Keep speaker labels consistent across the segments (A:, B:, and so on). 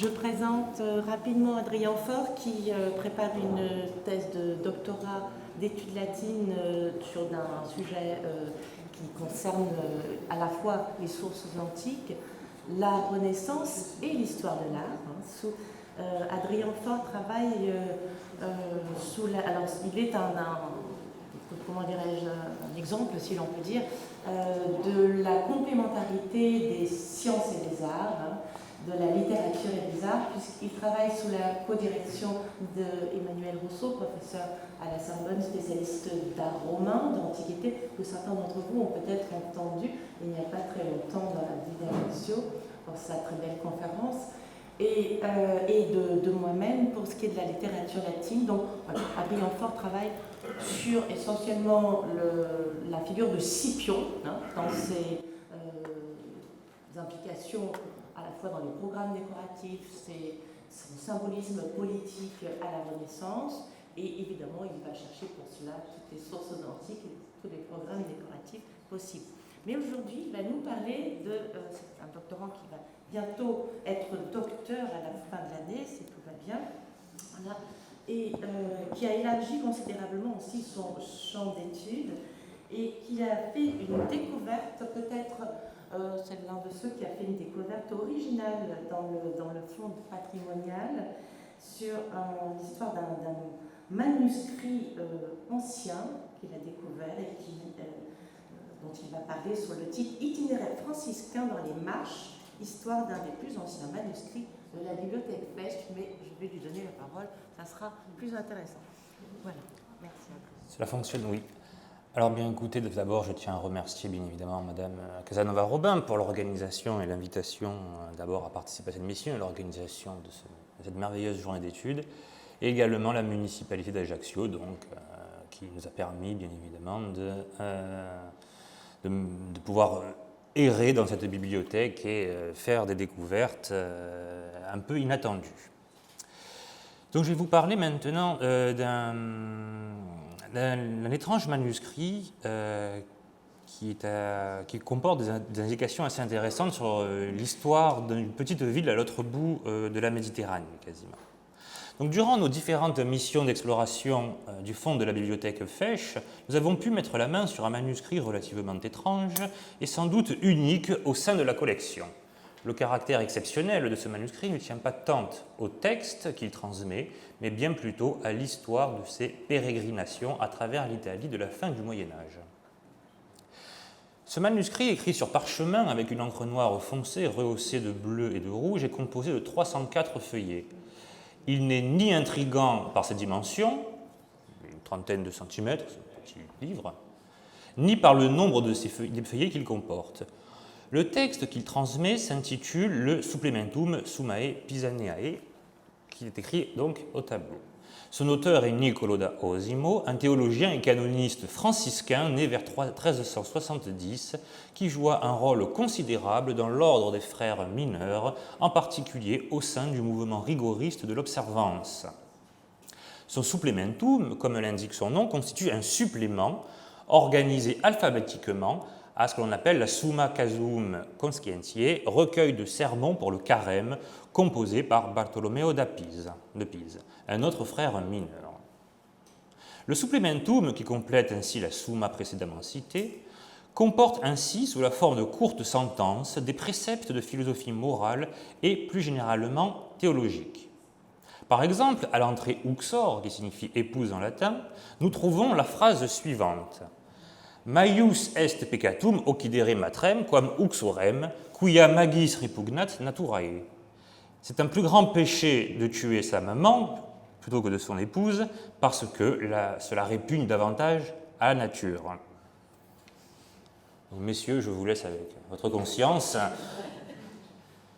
A: Je présente rapidement Adrien Faure qui prépare une thèse de doctorat d'études latines sur un sujet qui concerne à la fois les sources antiques, la Renaissance et l'histoire de l'art. Adrien Faure travaille sous la... Alors, il est comment dirais-je, un exemple, si l'on peut dire, de la complémentarité des sciences et des arts, de la littérature et des arts, puisqu'il travaille sous la co-direction d'Emmanuel Rousseau, professeur à la Sorbonne, spécialiste d'art romain, d'antiquité, que certains d'entre vous ont peut-être entendu il n'y a pas très longtemps dans la Diderotio, pour sa très belle conférence, et de moi-même pour ce qui est de la littérature latine. Donc, voilà, Adrien Faure travaille sur essentiellement la figure de Scipion, dans ses implications à la fois dans les programmes décoratifs, son symbolisme politique à la Renaissance, et évidemment il va chercher pour cela toutes les sources antiques et tous les programmes décoratifs possibles. Mais aujourd'hui, il va nous parler c'est un doctorant qui va bientôt être docteur à la fin de l'année, si tout va bien, voilà, et qui a élargi considérablement aussi son champ d'études, et qui a fait une découverte, peut-être c'est l'un de ceux qui a fait une découverte originale dans le fond patrimonial sur l'histoire d'un manuscrit ancien qu'il a découvert et dont il va parler sur le titre Itinéraire franciscain dans les marches, histoire d'un des plus anciens manuscrits de la bibliothèque Fesch, mais je vais lui donner la parole, ça sera plus intéressant. Voilà, merci.
B: Cela fonctionne, oui. Alors bien écoutez, d'abord je tiens à remercier bien évidemment Madame Casanova-Robin pour l'organisation et l'invitation d'abord à participer à cette mission et l'organisation de cette merveilleuse journée d'études, et également la municipalité d'Ajaccio, donc, qui nous a permis bien évidemment de pouvoir errer dans cette bibliothèque et faire des découvertes un peu inattendues. Donc je vais vous parler maintenant d'un étrange manuscrit qui comporte des indications assez intéressantes sur l'histoire d'une petite ville à l'autre bout de la Méditerranée, quasiment. Donc, durant nos différentes missions d'exploration du fond de la bibliothèque Fesch, nous avons pu mettre la main sur un manuscrit relativement étrange et sans doute unique au sein de la collection. Le caractère exceptionnel de ce manuscrit ne tient pas tant au texte qu'il transmet, mais bien plutôt à l'histoire de ses pérégrinations à travers l'Italie de la fin du Moyen-Âge. Ce manuscrit, écrit sur parchemin avec une encre noire foncée rehaussée de bleu et de rouge, est composé de 304 feuillets. Il n'est ni intrigant par ses dimensions, une trentaine de centimètres, c'est un petit livre, ni par le nombre des feuillets qu'il comporte. Le texte qu'il transmet s'intitule le Supplementum Summae Pisaneae, qui est écrit donc au tableau. Son auteur est Niccolò da Osimo, un théologien et canoniste franciscain né vers 1370, qui joua un rôle considérable dans l'ordre des frères mineurs, en particulier au sein du mouvement rigoriste de l'observance. Son supplementum, comme l'indique son nom, constitue un supplément organisé alphabétiquement à ce que l'on appelle la Summa Casum Conscientiae, recueil de sermons pour le carême, composé par Bartolomeo de Pise, un autre frère mineur. Le supplementum, qui complète ainsi la Summa précédemment citée, comporte ainsi, sous la forme de courtes sentences, des préceptes de philosophie morale et plus généralement théologique. Par exemple, à l'entrée uxor, qui signifie épouse en latin, nous trouvons la phrase suivante: Maius est peccatum occidere matrem quam uxorem, quia magis repugnat naturae. C'est un plus grand péché de tuer sa maman plutôt que de son épouse, parce que cela répugne davantage à la nature. Donc, messieurs, je vous laisse avec votre conscience.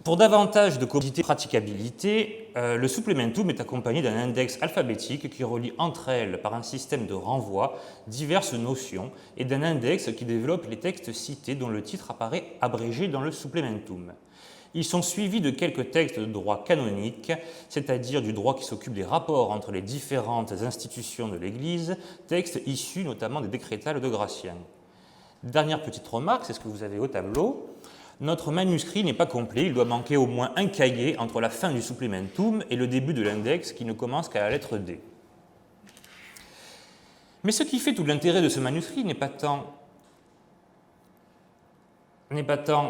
B: Pour davantage de commodité et praticabilité, le supplementum est accompagné d'un index alphabétique qui relie entre elles, par un système de renvoi, diverses notions, et d'un index qui développe les textes cités dont le titre apparaît abrégé dans le supplementum. Ils sont suivis de quelques textes de droit canonique, c'est-à-dire du droit qui s'occupe des rapports entre les différentes institutions de l'Église, textes issus notamment des décrétales de Gratien. Dernière petite remarque, c'est ce que vous avez au tableau. notre manuscrit n'est pas complet, il doit manquer au moins un cahier entre la fin du supplementum et le début de l'index qui ne commence qu'à la lettre D. Mais ce qui fait tout l'intérêt de ce manuscrit n'est pas tant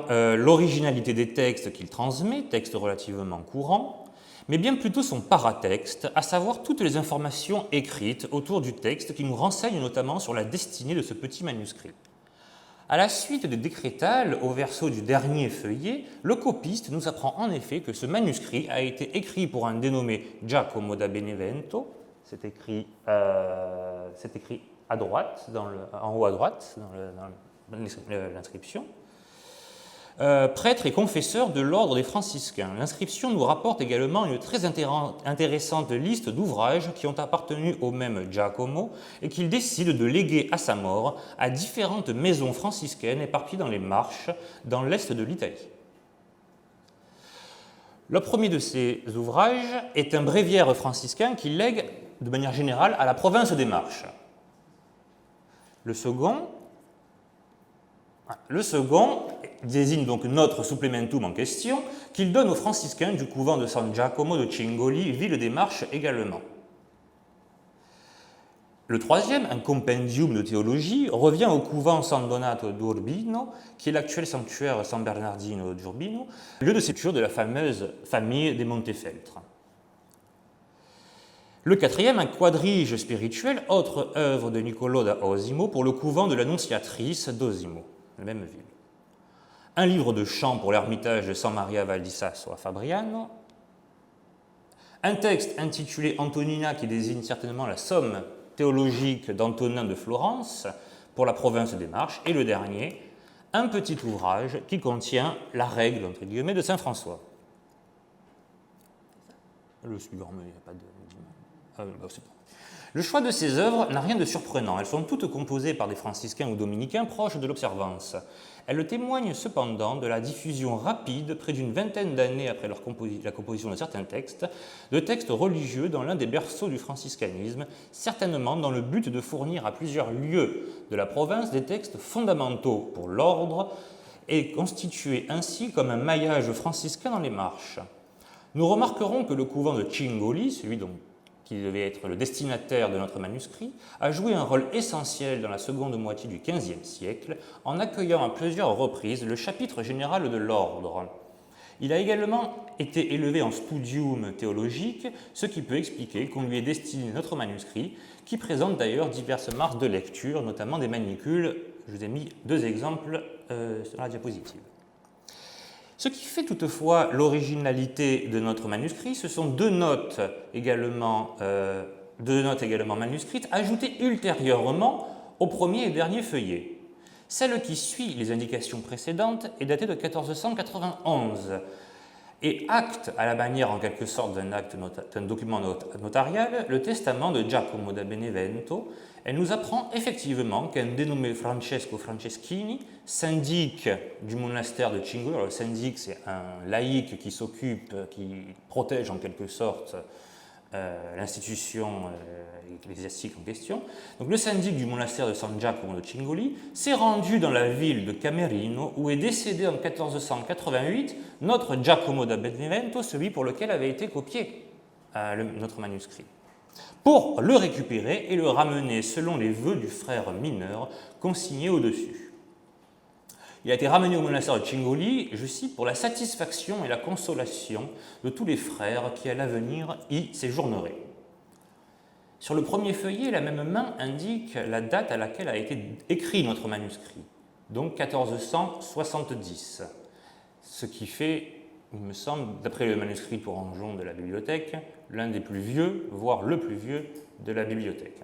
B: l'originalité des textes qu'il transmet, textes relativement courants, mais bien plutôt son paratexte, à savoir toutes les informations écrites autour du texte qui nous renseignent notamment sur la destinée de ce petit manuscrit. À la suite des décrétales, au verso du dernier feuillet, le copiste nous apprend en effet que ce manuscrit a été écrit pour un dénommé Giacomo da Benevento, c'est écrit à droite, en haut à droite, dans l'inscription, prêtre et confesseur de l'ordre des franciscains. L'inscription nous rapporte également une très intéressante liste d'ouvrages qui ont appartenu au même Giacomo et qu'il décide de léguer à sa mort à différentes maisons franciscaines éparpillées dans les Marches, dans l'est de l'Italie. Le premier de ces ouvrages est un bréviaire franciscain qu'il lègue de manière générale à la province des Marches. Le second désigne donc notre supplementum en question, qu'il donne aux franciscains du couvent de San Giacomo de Cingoli, ville des Marches également. Le troisième, un compendium de théologie, revient au couvent San Donato d'Urbino, qui est l'actuel sanctuaire San Bernardino d'Urbino, lieu de sépulture de la fameuse famille des Montefeltro. Le quatrième, un quadrige spirituel, autre œuvre de Niccolò da Osimo pour le couvent de l'Annonciatrice d'Osimo, la même ville. Un livre de chant pour l'ermitage de San Maria Val di Sasso à Fabriano. Un texte intitulé Antonina qui désigne certainement la somme théologique d'Antonin de Florence pour la province des Marches. Et le dernier, un petit ouvrage qui contient la règle, entre guillemets, de Saint François. Le suivant, mais il n'y a pas de... c'est bon. Le choix de ces œuvres n'a rien de surprenant. Elles sont toutes composées par des franciscains ou dominicains proches de l'observance. Elles témoignent cependant de la diffusion rapide, près d'une vingtaine d'années après la composition de certains textes, de textes religieux dans l'un des berceaux du franciscanisme, certainement dans le but de fournir à plusieurs lieux de la province des textes fondamentaux pour l'ordre et constituer ainsi comme un maillage franciscain dans les Marches. Nous remarquerons que le couvent de Cingoli, celui qui devait être le destinataire de notre manuscrit, a joué un rôle essentiel dans la seconde moitié du XVe siècle en accueillant à plusieurs reprises le chapitre général de l'ordre. Il a également été élevé en studium théologique, ce qui peut expliquer qu'on lui ait destiné notre manuscrit, qui présente d'ailleurs diverses marques de lecture, notamment des manicules. Je vous ai mis 2 exemples sur la diapositive. Ce qui fait toutefois l'originalité de notre manuscrit, ce sont 2 notes également manuscrites, ajoutées ultérieurement au premier et dernier feuillet. Celle qui suit les indications précédentes est datée de 1491 et acte, à la manière en quelque sorte d'un document notarial, le testament de Giacomo da Benevento. Elle nous apprend effectivement qu'un dénommé Francesco Franceschini, syndic du monastère de Cingoli, alors le syndic c'est un laïc qui protège en quelque sorte l'institution ecclésiastique en question. Donc le syndic du monastère de San Giacomo de Cingoli s'est rendu dans la ville de Camerino où est décédé en 1488 notre Giacomo da Benevento, celui pour lequel avait été copié notre manuscrit, pour le récupérer et le ramener selon les vœux du frère mineur consigné au-dessus. Il a été ramené au monastère de Cingoli, je cite, pour la satisfaction et la consolation de tous les frères qui à l'avenir y séjourneraient. Sur le premier feuillet, la même main indique la date à laquelle a été écrit notre manuscrit, donc 1470, ce qui fait, il me semble, d'après le manuscrit tourangeau de la bibliothèque, l'un des plus vieux, voire le plus vieux de la bibliothèque.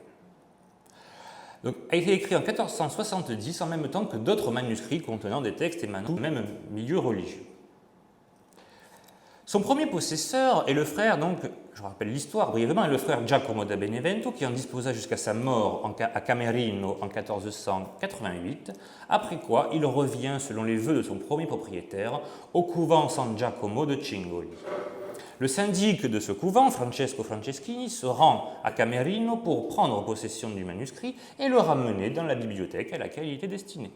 B: Donc, a été écrit en 1470 en même temps que d'autres manuscrits contenant des textes émanant du même milieu religieux. Son premier possesseur est le frère, donc, je rappelle l'histoire brièvement, est le frère Giacomo da Benevento qui en disposa jusqu'à sa mort à Camerino en 1488, après quoi il revient, selon les vœux de son premier propriétaire, au couvent San Giacomo de Cingoli. Le syndic de ce couvent, Francesco Franceschini, se rend à Camerino pour prendre possession du manuscrit et le ramener dans la bibliothèque à laquelle il était destiné.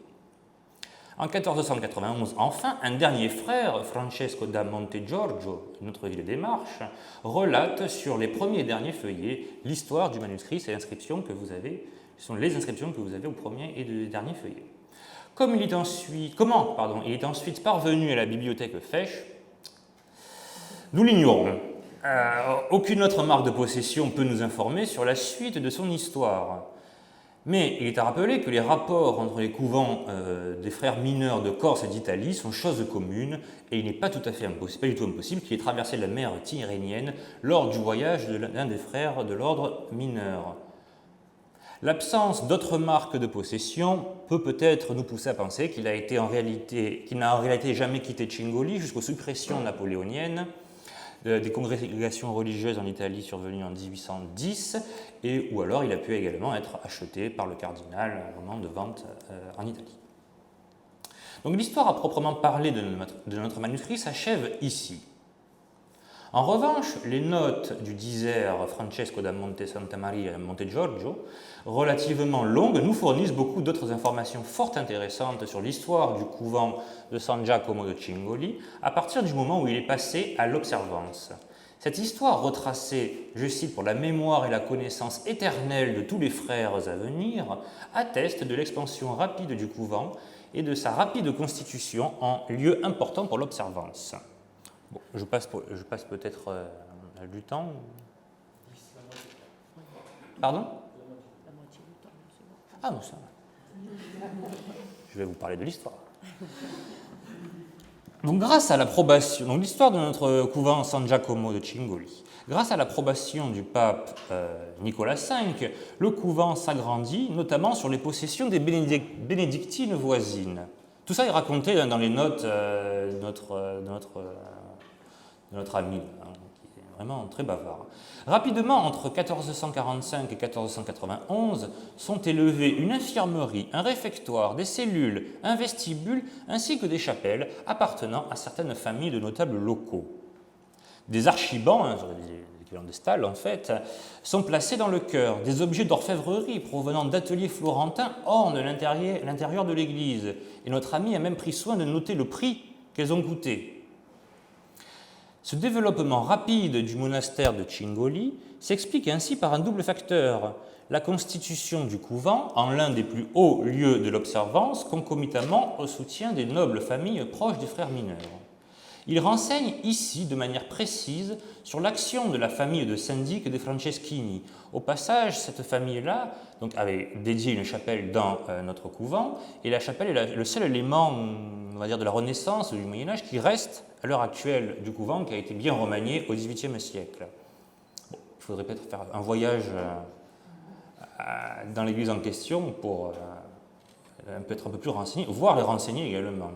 B: En 1491, enfin, un dernier frère, Francesco da Montegiorgio, une autre ville des Marches, relate sur les premiers et derniers feuillets l'histoire du manuscrit, c'est l'inscription que vous avez, ce sont les inscriptions que vous avez au premier et au dernier feuillet. Comment il est ensuite parvenu à la bibliothèque Fesch, nous l'ignorons. Aucune autre marque de possession peut nous informer sur la suite de son histoire. Mais il est à rappeler que les rapports entre les couvents des frères mineurs de Corse et d'Italie sont chose commune et il n'est pas du tout impossible qu'il ait traversé la mer Tyrrhénienne lors du voyage de l'un des frères de l'ordre mineur. L'absence d'autres marques de possession peut-être nous pousser à penser qu'il n'a en réalité jamais quitté Cingoli jusqu'aux suppressions napoléoniennes des congrégations religieuses en Italie survenues en 1810, ou alors il a pu également être acheté par le cardinal au moment de vente en Italie. Donc l'histoire à proprement parler de notre manuscrit s'achève ici. En revanche, les notes du diseur Francesco da Monte Santa Maria e Montegiorgio, relativement longues, nous fournissent beaucoup d'autres informations fort intéressantes sur l'histoire du couvent de San Giacomo de Cingoli à partir du moment où il est passé à l'observance. Cette histoire retracée, je cite, pour la mémoire et la connaissance éternelle de tous les frères à venir, atteste de l'expansion rapide du couvent et de sa rapide constitution en lieu important pour l'observance. Bon, je passe peut-être du temps. Pardon ? Ah, non, ça va. Je vais vous parler de l'histoire. Donc, grâce à l'approbation, donc l'histoire de notre couvent San Giacomo de Cingoli, grâce à l'approbation du pape Nicolas V, le couvent s'agrandit, notamment sur les possessions des bénédictines voisines. Tout ça est raconté dans les notes de notre ami, qui est vraiment très bavard. Rapidement, entre 1445 et 1491, sont élevés une infirmerie, un réfectoire, des cellules, un vestibule, ainsi que des chapelles appartenant à certaines familles de notables locaux. Des archibans, l'équivalent des stalles en fait, sont placés dans le chœur. Des objets d'orfèvrerie provenant d'ateliers florentins ornent l'intérieur de l'église, et notre ami a même pris soin de noter le prix qu'elles ont coûté. Ce développement rapide du monastère de Cingoli s'explique ainsi par un double facteur, la constitution du couvent en l'un des plus hauts lieux de l'observance, concomitamment au soutien des nobles familles proches des frères mineurs. Il renseigne ici de manière précise sur l'action de la famille de syndic des Franceschini. Au passage, cette famille-là avait dédié une chapelle dans notre couvent, et la chapelle est le seul élément, on va dire, de la Renaissance ou du Moyen-Âge qui reste à l'heure actuelle du couvent, qui a été bien remanié au XVIIIe siècle. Bon, il faudrait peut-être faire un voyage dans l'église en question pour être un peu plus renseigné, voire les renseigner également.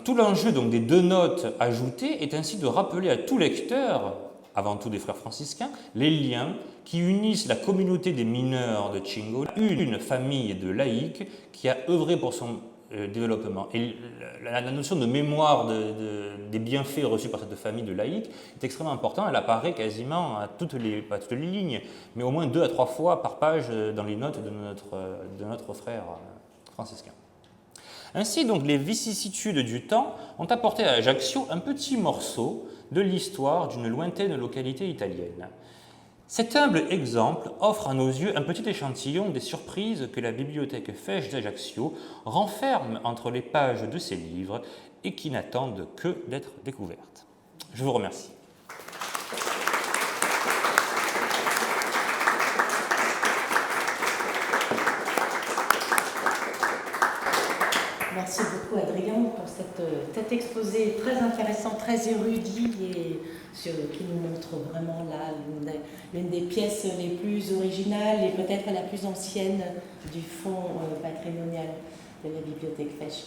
B: Tout l'enjeu donc des deux notes ajoutées est ainsi de rappeler à tout lecteur, avant tout des frères franciscains, les liens qui unissent la communauté des mineurs de Cingoli, une famille de laïcs qui a œuvré pour son développement. Et la notion de mémoire des bienfaits reçus par cette famille de laïcs est extrêmement importante. Elle apparaît quasiment à pas toutes les lignes, mais au moins 2 à 3 fois par page dans les notes de notre frère franciscain. Ainsi, donc, les vicissitudes du temps ont apporté à Ajaccio un petit morceau de l'histoire d'une lointaine localité italienne. Cet humble exemple offre à nos yeux un petit échantillon des surprises que la bibliothèque Fesch d'Ajaccio renferme entre les pages de ses livres et qui n'attendent que d'être découvertes. Je vous remercie.
A: Merci beaucoup Adrien pour cet exposé très intéressant, très érudit et qui nous montre vraiment là l'une des pièces les plus originales et peut-être la plus ancienne du fonds patrimonial de la bibliothèque Fesch.